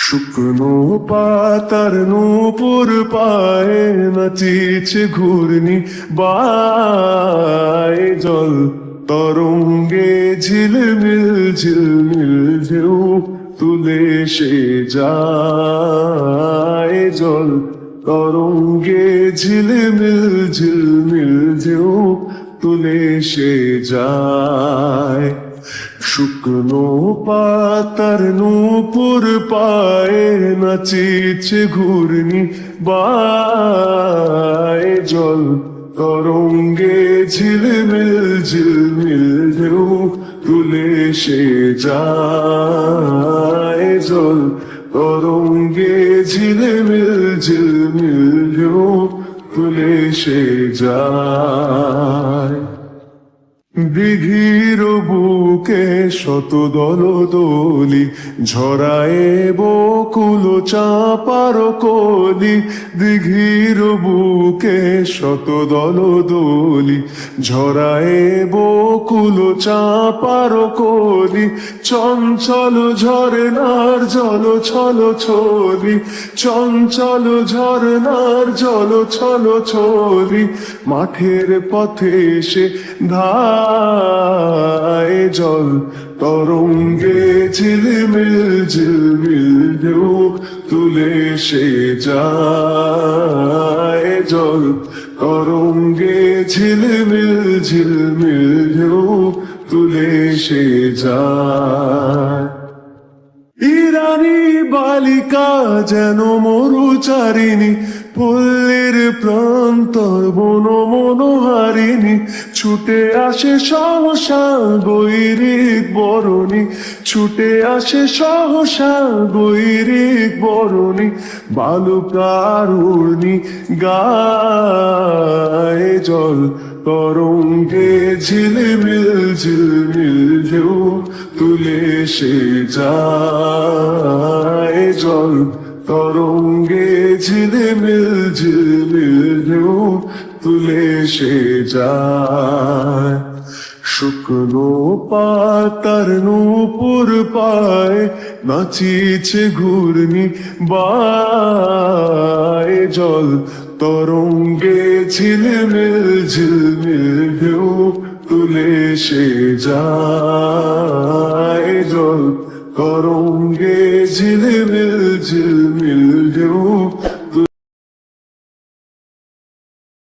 শুকনো পাতার নূপুর পায়ে নাচিছে ঘূর্ণি বায় জল তরঙ্গে ঝিলমিল ঝিলমিল ঢেউ তুলে সে যায় জল তরঙ্গে ঝিলমিল ঝিলমিল ঢেউ তুলে সে যায়। শুকনো পাতার নূপুর পায়ে নাচিছে ঘূর্ণি বায় জল তরঙ্গে ঝিলমিল ঝিলমিল ঢেউ তুলে সে যায় জল তরঙ্গে ঝিলমিল ঝিলমিল ঢেউ তুলে সে যায়। দিঘির বুকে শত দলদলি ঝরায় বকুল চাপার কলি, দিঘির বুকে শত দলদলি ঝরায় বকুল চাপার কলি, চঞ্চল ঝরনার জল ছল ছলি, চঞ্চল ঝরনার জল ছল ছলি, মাঠের পথে সে ধায় জল তরঙ্গে ঝিলমিল ঝিলমিল ঢেউ তুলে সে যায় জল তরঙ্গে ঝিলমিল ঝিলমিল ঢেউ তুলে সে যায়। ইরানি বালিকা যেন মরুচারিণী, পল্লীর প্রান্তর বন মনোহারিণী, ছুটে আসে সহসা গৈরিক বরণী, ছুটে আসে সহসা গৈরিক বরণী, বালুকার উর্ণি গায়ে জল তরঙ্গে ঝিলমিল ঝিলমিল ঢেউ তুলে সে যায় জল তরঙ্গে ঝিলমিল ঝিলমিল ঢেউ তুলে সে যায়। শুকনো পাতার নূপুর পায়ে নাচিছে ঘূর্ণি বায় জল তরঙ্গে ঝিলমিল ঝিলমিল ঢেউ তুলে সে যায় জল তরঙ্গে ঝিলমিল ঝিল